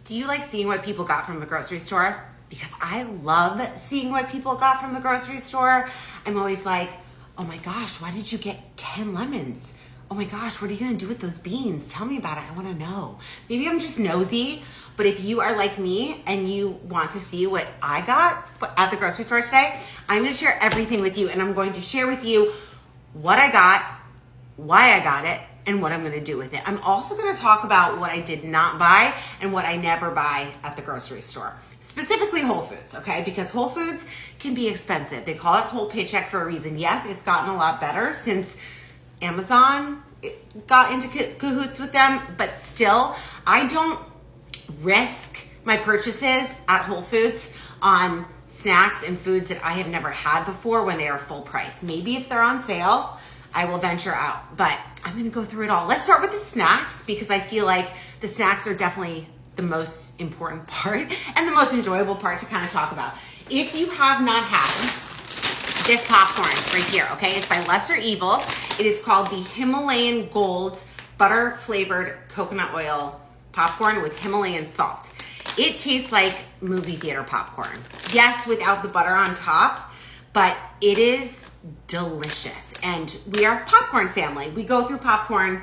Do you like seeing what people got from the grocery store? Because I love seeing what people got from the grocery store. I'm always like, oh my gosh, why did you get 10 lemons? Oh my gosh, what are you gonna do with those beans? Tell me about it, I wanna know. Maybe I'm just nosy, but if you are like me and you want to see what I got at the grocery store today, I'm gonna share everything with you, and I'm going to share with you what I got, why I got it, and what I'm gonna do with it. I'm also gonna talk about what I did not buy and what I never buy at the grocery store. Specifically Whole Foods, okay? Because Whole Foods can be expensive. They call it whole paycheck for a reason. Yes, it's gotten a lot better since Amazon got into cahoots with them, but still, I don't risk my purchases at Whole Foods on snacks and foods that I have never had before when they are full price. Maybe if they're on sale, I will venture out, but I'm gonna go through it all. Let's start with the snacks because I feel like the snacks are definitely the most important part and the most enjoyable part to kind of talk about. If you have not had this popcorn right here, okay, it's by Lesser Evil. It is called the Himalayan Gold Butter Flavored Coconut Oil Popcorn with Himalayan salt. It tastes like movie theater popcorn. Yes, without the butter on top, but it is delicious. And we are a popcorn family. We go through popcorn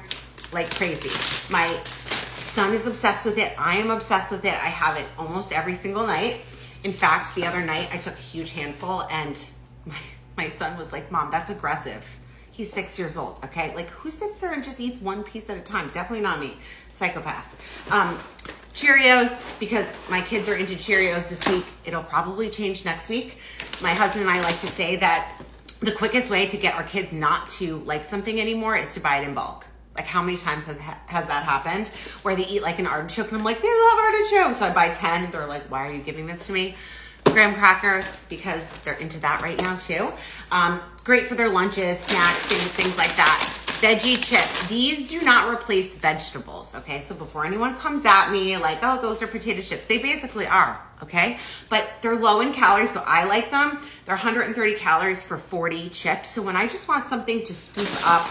like crazy. My son is obsessed with it. I am obsessed with it. I have it almost every single night. In fact, the other night I took a huge handful and my son was like, Mom, that's aggressive. He's 6 years old, okay? Like, who sits there and just eats one piece at a time? Definitely not me. Psychopaths. Cheerios, because my kids are into Cheerios this week. It'll probably change next week. My husband and I like to say that the quickest way to get our kids not to like something anymore is to buy it in bulk. Like, how many times has that happened? Where they eat like an artichoke and I'm like, they love artichoke. So I buy 10 and they're like, why are you giving this to me? Graham crackers, because they're into that right now too. Great for their lunches, snacks, things like that. Veggie chips. These do not replace vegetables, okay? So before anyone comes at me like, oh, those are potato chips. They basically are, okay? But they're low in calories, so I like them. They're 130 calories for 40 chips. So when I just want something to scoop up,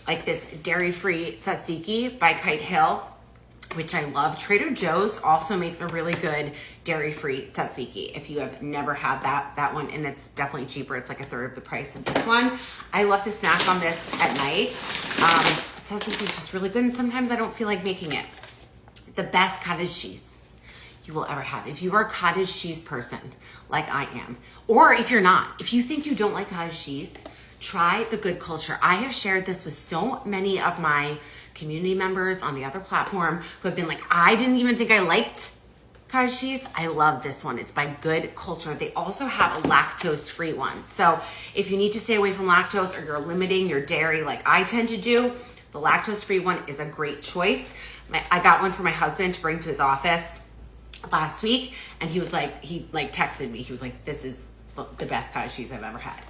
like this dairy-free tzatziki by Kite Hill, which I love. Trader Joe's also makes a really good dairy-free tzatziki. If you have never had that one, and it's definitely cheaper. It's like a third of the price of this one. I love to snack on this at night. Tzatziki is just really good, and sometimes I don't feel like making it. The best cottage cheese you will ever have. If you are a cottage cheese person, like I am, or if you're not, if you think you don't like cottage cheese, try the Good Culture. I have shared this with so many of my community members on the other platform who have been like, I didn't even think I liked cottage cheese. I love this one. It's by Good Culture. They also have a lactose-free one. So if you need to stay away from lactose or you're limiting your dairy like I tend to do, the lactose-free one is a great choice. I got one for my husband to bring to his office last week, and he texted me. He was like, this is the best cottage cheese I've ever had.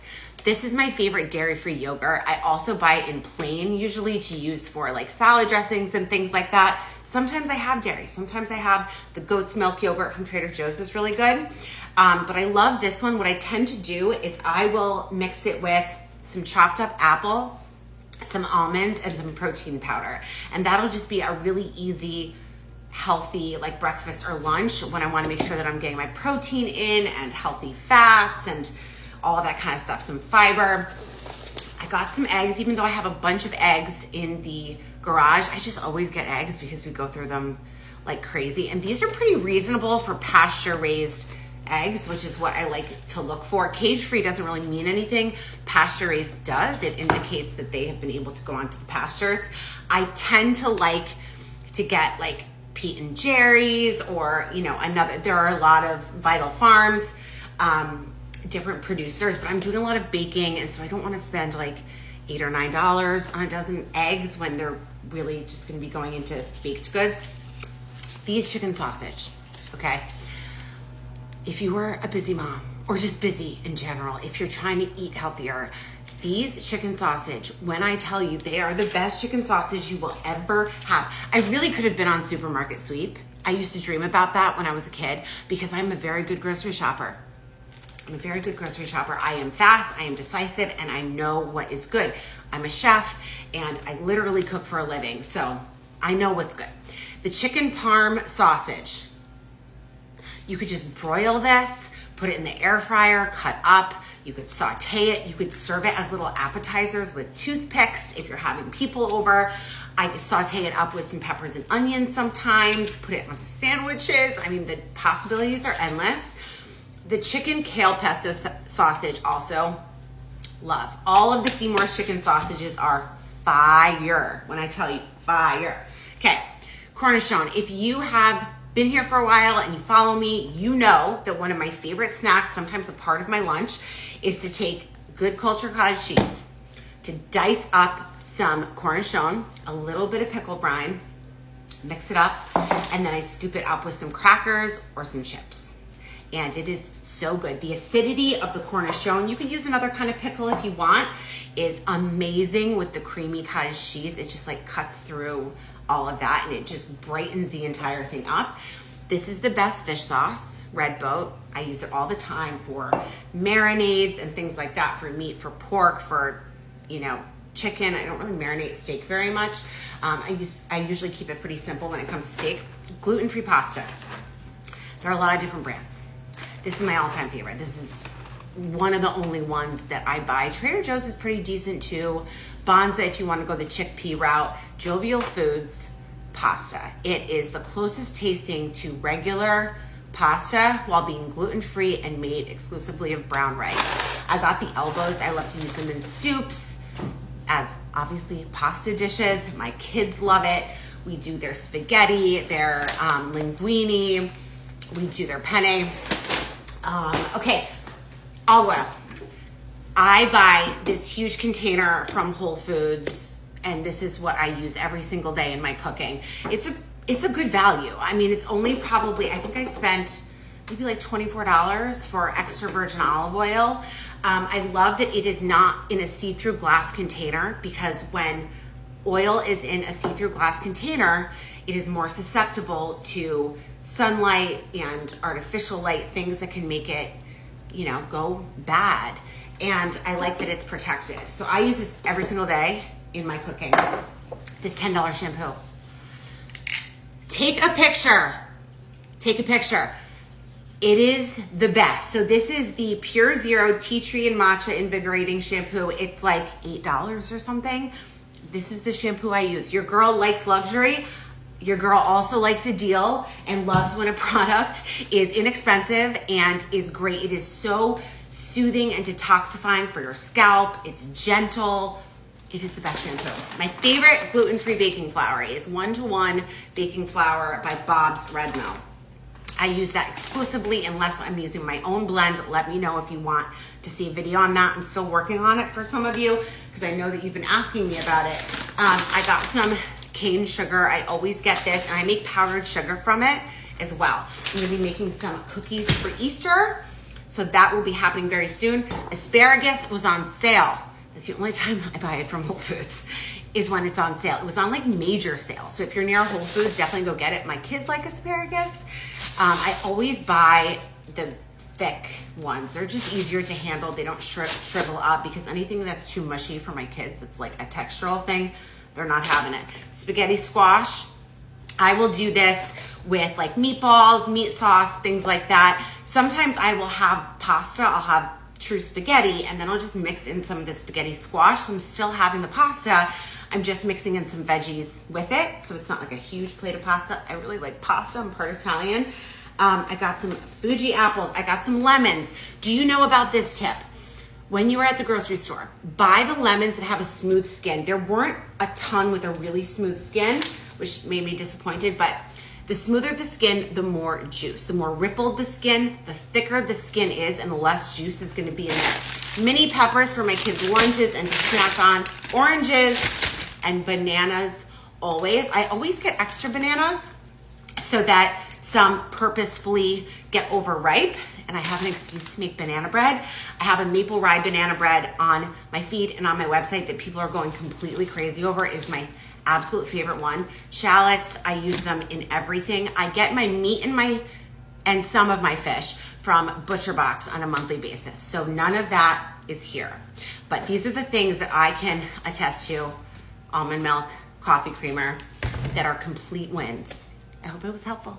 This is my favorite dairy-free yogurt. I also buy it in plain, usually to use for like salad dressings and things like that. Sometimes I have dairy. Sometimes I have the goat's milk yogurt from Trader Joe's is really good. But I love this one. What I tend to do is I will mix it with some chopped up apple, some almonds, and some protein powder. And that'll just be a really easy, healthy like breakfast or lunch when I want to make sure that I'm getting my protein in and healthy fats and all of that kind of stuff, some fiber. I got some eggs, even though I have a bunch of eggs in the garage. I just always get eggs because we go through them like crazy. And these are pretty reasonable for pasture raised eggs, which is what I like to look for. Cage free doesn't really mean anything. Pasture raised does. It indicates that they have been able to go onto the pastures. I tend to like to get like Pete and Jerry's or, there are a lot of Vital Farms, different producers, but I'm doing a lot of baking, and so I don't want to spend like $8 or $9 on a dozen eggs when they're really just going to be going into baked goods. These chicken sausage, okay? If you were a busy mom or just busy in general, if you're trying to eat healthier, these chicken sausage, when I tell you they are the best chicken sausage you will ever have. I really could have been on Supermarket Sweep. I used to dream about that when I was a kid because I'm a very good grocery shopper. I am fast, I am decisive, and I know what is good. I'm a chef, and I literally cook for a living, so I know what's good. The chicken parm sausage. You could just broil this, put it in the air fryer, cut up. You could saute it. You could serve it as little appetizers with toothpicks if you're having people over. I saute it up with some peppers and onions sometimes, put it onto sandwiches. I mean, the possibilities are endless. The chicken kale pesto sausage also, love. All of the Seymour's chicken sausages are fire. When I tell you, fire. Okay, cornichon. If you have been here for a while and you follow me, you know that one of my favorite snacks, sometimes a part of my lunch, is to take good cultured cottage cheese, to dice up some cornichon, a little bit of pickle brine, mix it up, and then I scoop it up with some crackers or some chips. And it is so good. The acidity of the cornichon, you can use another kind of pickle if you want, is amazing with the creamy cottage cheese. It just like cuts through all of that and it just brightens the entire thing up. This is the best fish sauce, Red Boat. I use it all the time for marinades and things like that, for meat, for pork, for, you know, chicken. I don't really marinate steak very much. I usually keep it pretty simple when it comes to steak. Gluten-free pasta. There are a lot of different brands. This is my all-time favorite. This is one of the only ones that I buy. Trader Joe's is pretty decent too. Bonza, if you want to go the chickpea route. Jovial Foods pasta. It is the closest tasting to regular pasta while being gluten-free and made exclusively of brown rice. I got the elbows. I love to use them in soups, as obviously pasta dishes. My kids love it. We do their spaghetti, their linguine. We do their penne. Okay, olive oil. I buy this huge container from Whole Foods, and this is what I use every single day in my cooking. It's a good value. I mean, it's only probably, I think I spent maybe like $24 for extra virgin olive oil. I love that it is not in a see-through glass container, because when oil is in a see-through glass container, it is more susceptible to sunlight and artificial light, things that can make it, you know, go bad. And I like that it's protected. So I use this every single day in my cooking. This $10 shampoo. Take a picture. Take a picture. It is the best. So this is the Pure Zero Tea Tree and Matcha Invigorating Shampoo. It's like $8 or something. This is the shampoo I use. Your girl likes luxury. Your girl also likes a deal and loves when a product is inexpensive and is great. It is so soothing and detoxifying for your scalp. It's gentle. It is the best shampoo. My favorite gluten-free baking flour is 1-to-1 baking flour by Bob's Red Mill. I use that exclusively unless I'm using my own blend. Let me know if you want to see a video on that. I'm still working on it for some of you because I know that you've been asking me about it. I got some cane sugar. I always get this, and I make powdered sugar from it as well. I'm gonna be making some cookies for Easter, so that will be happening very soon. Asparagus was on sale. That's the only time I buy it from Whole Foods, is when it's on sale. It was on like major sale. So if you're near Whole Foods, definitely go get it. My kids like asparagus. I always buy the thick ones. They're just easier to handle. They don't shrivel up, because anything that's too mushy for my kids, it's like a textural thing, they're not having it. Spaghetti squash. I will do this with like meatballs, meat sauce, things like that. Sometimes I will have pasta. I'll have true spaghetti, and then I'll just mix in some of the spaghetti squash. So I'm still having the pasta. I'm just mixing in some veggies with it, so it's not like a huge plate of pasta. I really like pasta. I'm part Italian. I got some Fuji apples. I got some lemons. Do you know about this tip? When you are at the grocery store, buy the lemons that have a smooth skin. There weren't a ton with a really smooth skin, which made me disappointed, but the smoother the skin, the more juice. The more rippled the skin, the thicker the skin is, and the less juice is gonna be in there. Mini peppers for my kids' lunches and to snack on. Oranges and bananas always. I always get extra bananas so that some purposefully get overripe, and I have an excuse to make banana bread. I have a maple rye banana bread on my feed and on my website that people are going completely crazy over. It is my absolute favorite one. Shallots, I use them in everything. I get my meat and some of my fish from Butcher Box on a monthly basis. So none of that is here. But these are the things that I can attest to. Almond milk, coffee creamer, that are complete wins I hope it was helpful.